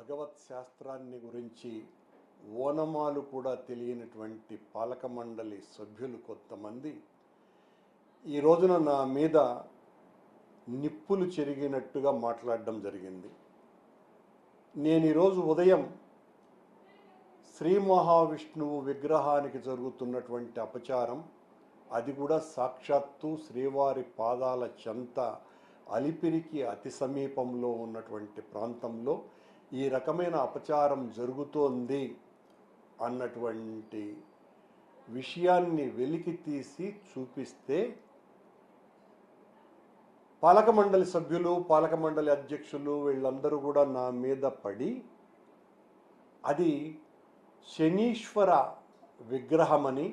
భగవత్ శాస్త్రాన్ని గురించి ఓనమాలు కూడా తెలియనటువంటి పాలక మండలి సభ్యులు కొంతమంది ఈ రోజున నా మీద నిప్పులు చెరిగినట్టుగా మాట్లాడడం జరిగింది. నేను ఈరోజు ఉదయం శ్రీ మహావిష్ణువు విగ్రహానికి జరుగుతున్నటువంటి అపచారం, అది కూడా సాక్షాత్తు శ్రీవారి పాదాల చెంత అలిపిరికి అతి సమీపంలో ఉన్నటువంటి ప్రాంతంలో ఈ రకమైన అపచారం జరుగుతోంది అన్నటువంటి విషయాన్ని వెలికి తీసి చూపిస్తే పాలక మండలి సభ్యులు, పాలక మండలి అధ్యక్షులు వీళ్ళందరూ కూడా నా మీద పడి అది శనీశ్వర విగ్రహమని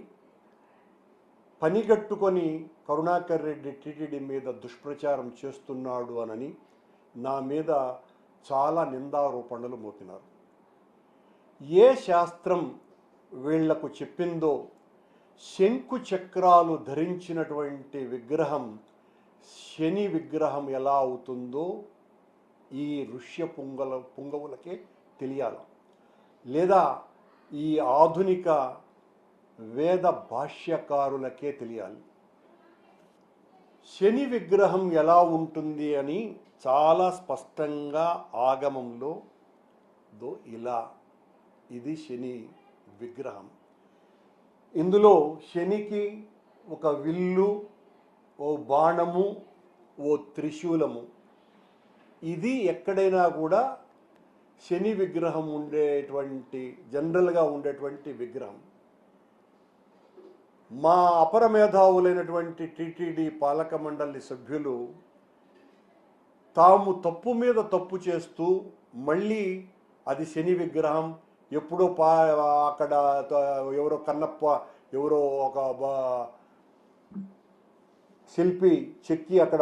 పనిగట్టుకొని కరుణాకర్ రెడ్డి టీటీడీ మీద దుష్ప్రచారం చేస్తున్నాడు అనని నా మీద చాలా నిందారోపణలు మోపినారు. ఏ శాస్త్రం వీళ్లకు చెప్పిందో శంకు చక్రాలు ధరించినటువంటి విగ్రహం శని విగ్రహం ఎలా అవుతుందో ఈ ఋష్య పుంగవులకే తెలియాలి, లేదా ఈ ఆధునిక వేద భాష్యకారులకే తెలియాలి. శని విగ్రహం ఎలా ఉంటుంది అని చాలా స్పష్టంగా ఆగమంలో ఇలా ఇది శని విగ్రహం. ఇందులో శనికి ఒక విల్లు, ఓ బాణము, ఓ త్రిశూలము, ఇది ఎక్కడైనా కూడా శని విగ్రహం ఉండేటువంటి జనరల్గా ఉండేటువంటి విగ్రహం. మా అపర మేధావులైనటువంటి టీటీడీ పాలక మండలి సభ్యులు తాము తప్పు మీద తప్పు చేస్తూ మళ్ళీ అది శని విగ్రహం, ఎప్పుడో అక్కడ ఎవరో కన్నప్ప ఎవరో ఒక శిల్పి చెక్కి అక్కడ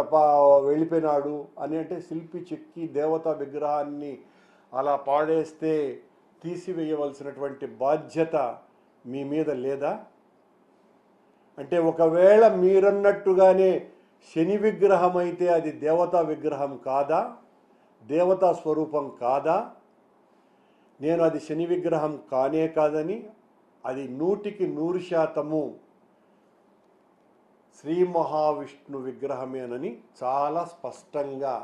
వెళ్ళిపోయినాడు అని, అంటే శిల్పి చెక్కి దేవతా విగ్రహాన్ని అలా పాడేస్తే తీసివేయవలసినటువంటి బాధ్యత మీ మీద లేదా? అంటే ఒకవేళ మీరన్నట్టుగానే శని విగ్రహం అయితే అది దేవతా విగ్రహం కాదా, దేవతా స్వరూపం కాదా? నేను అది శని విగ్రహం కానే కాదని, అది 100% శ్రీ మహావిష్ణు విగ్రహమేనని చాలా స్పష్టంగా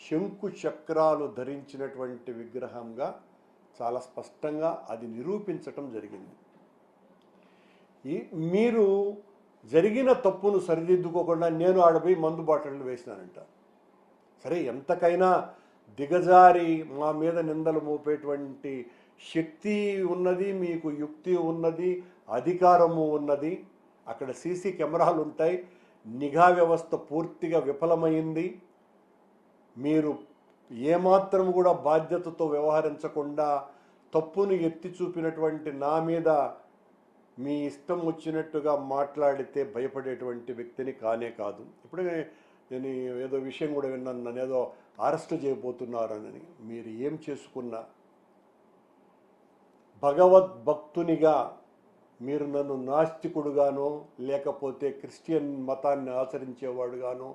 శంకు చక్రాలు ధరించినటువంటి విగ్రహంగా చాలా స్పష్టంగా అది నిరూపించటం జరిగింది. మీరు జరిగిన తప్పును సరిదిద్దుకోకుండా నేను ఆడపోయి మందు బాటలు వేసినానంట. సరే, ఎంతకైనా దిగజారి మా మీద నిందలు మోపేటువంటి శక్తి ఉన్నది, మీకు యుక్తి ఉన్నది, అధికారము ఉన్నది. అక్కడ సీసీ కెమెరాలు ఉంటాయి, నిఘా వ్యవస్థ పూర్తిగా విఫలమైంది. మీరు ఏమాత్రం కూడా బాధ్యతతో వ్యవహరించకుండా తప్పును ఎత్తి చూపినటువంటి నా మీద మీ ఇష్టం వచ్చినట్టుగా మాట్లాడితే భయపడేటువంటి వ్యక్తిని కానే కాదు. ఇప్పుడే నేను ఏదో విషయం కూడా విన్నాను, నన్ను ఏదో అరెస్ట్ చేయబోతున్నారని. మీరు ఏం చేసుకున్నా భగవద్భక్తునిగా మీరు నన్ను నాస్తికుడుగానో లేకపోతే క్రిస్టియన్ మతాన్ని ఆచరించేవాడుగానో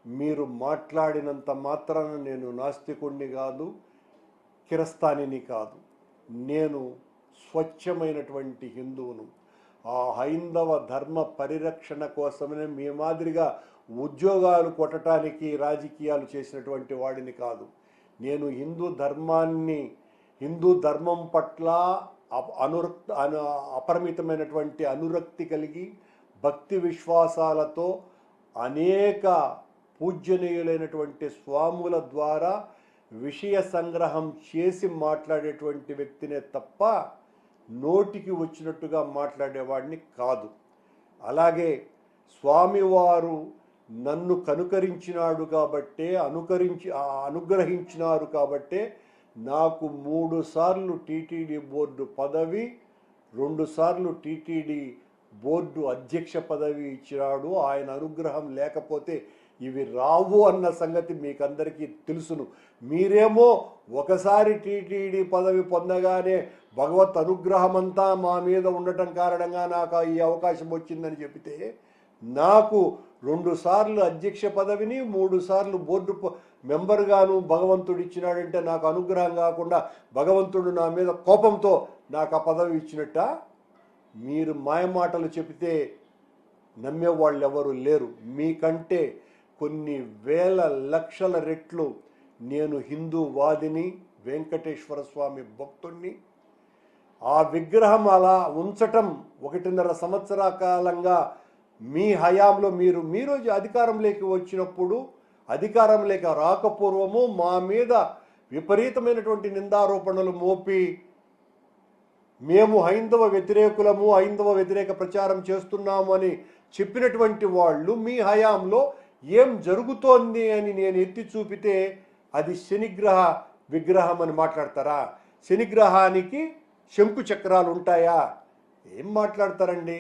మీరు మాట్లాడినంత మాత్రాన నేను నాస్తికుడిని కాదు, కిరస్తానిని కాదు. నేను స్వచ్ఛమైనటువంటి హిందువును. ఆ హైందవ ధర్మ పరిరక్షణ కోసమే మీ మాదిరిగా ఉద్యోగాలు కొట్టడానికి రాజకీయాలు చేసినటువంటి వాడిని కాదు. నేను హిందూ ధర్మం పట్ల అపరిమితమైనటువంటి అనురక్తి కలిగి భక్తి విశ్వాసాలతో అనేక పూజ్యనీయులైనటువంటి స్వాముల ద్వారా విషయ సంగ్రహం చేసి మాట్లాడేటువంటి వ్యక్తినే తప్ప నోటికి వచ్చినట్టుగా మాట్లాడేవాడిని కాదు. అలాగే స్వామివారు నన్ను కనుకరించినాడు కాబట్టే అనుగ్రహించినారు కాబట్టే నాకు 3 సార్లు టీటీడీ బోర్డు పదవి, 2 సార్లు టీటీడీ బోర్డు అధ్యక్ష పదవి ఇచ్చినాడు. ఆయన అనుగ్రహం లేకపోతే ఇవి రావు అన్న సంగతి మీకందరికీ తెలుసును. మీరేమో ఒకసారి టీటీడీ పదవి పొందగానే భగవత్ అనుగ్రహమంతా మా మీద ఉండటం కారణంగా నాకు ఈ అవకాశం వచ్చిందని చెబితే, నాకు 2 సార్లు అధ్యక్ష పదవిని 3 సార్లు బోర్డు మెంబర్గాను భగవంతుడు ఇచ్చినాడంటే నాకు అనుగ్రహం కాకుండా భగవంతుడు నా మీద కోపంతో నాకు ఆ పదవి ఇచ్చినట్ట? మీరు మాయమాటలు చెబితే నమ్మేవాళ్ళు ఎవరు లేరు. మీకంటే కొన్ని వేల లక్షల రెట్లు నేను హిందూవాదిని, వెంకటేశ్వర స్వామి భక్తుణ్ణి. ఆ విగ్రహం అలా ఉంచటం 1.5 సంవత్సరాల కాలంగా మీ హయాంలో మీరు అధికారంలోకి వచ్చినప్పుడు, అధికారంలోకి రాకపూర్వము మా మీద విపరీతమైనటువంటి నిందారోపణలు మోపి మేము హైందవ వ్యతిరేకులము, హైందవ వ్యతిరేక ప్రచారం చేస్తున్నాము అని చెప్పినటువంటి వాళ్ళు మీ హయాంలో ఏం జరుగుతోంది అని నేను ఎత్తి చూపితే అది శనిగ్రహ విగ్రహం అని మాట్లాడతారా? శనిగ్రహానికి శంకు చక్రాలు ఉంటాయా? ఏం మాట్లాడతారండి?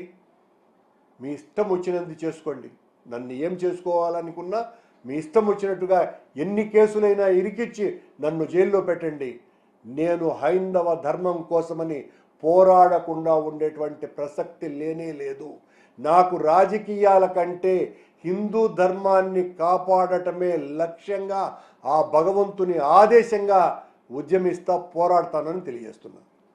మీ ఇష్టం వచ్చినందుకు చేసుకోండి. నన్ను ఏం చేసుకోవాలనుకున్నా మీ ఇష్టం వచ్చినట్టుగా ఎన్ని కేసులైనా ఇరికిచ్చి నన్ను జైల్లో పెట్టండి. నేను హైందవ ధర్మం కోసమని పోరాడకుండా ఉండేటువంటి ప్రసక్తి లేనే లేదు. నాకు రాజకీయాల కంటే హిందూ ధర్మాన్ని కాపాడటమే లక్ష్యంగా, ఆ భగవంతుని ఆదేశంగా ఉద్యమిస్తా, పోరాడతానని తెలియజేస్తున్నా.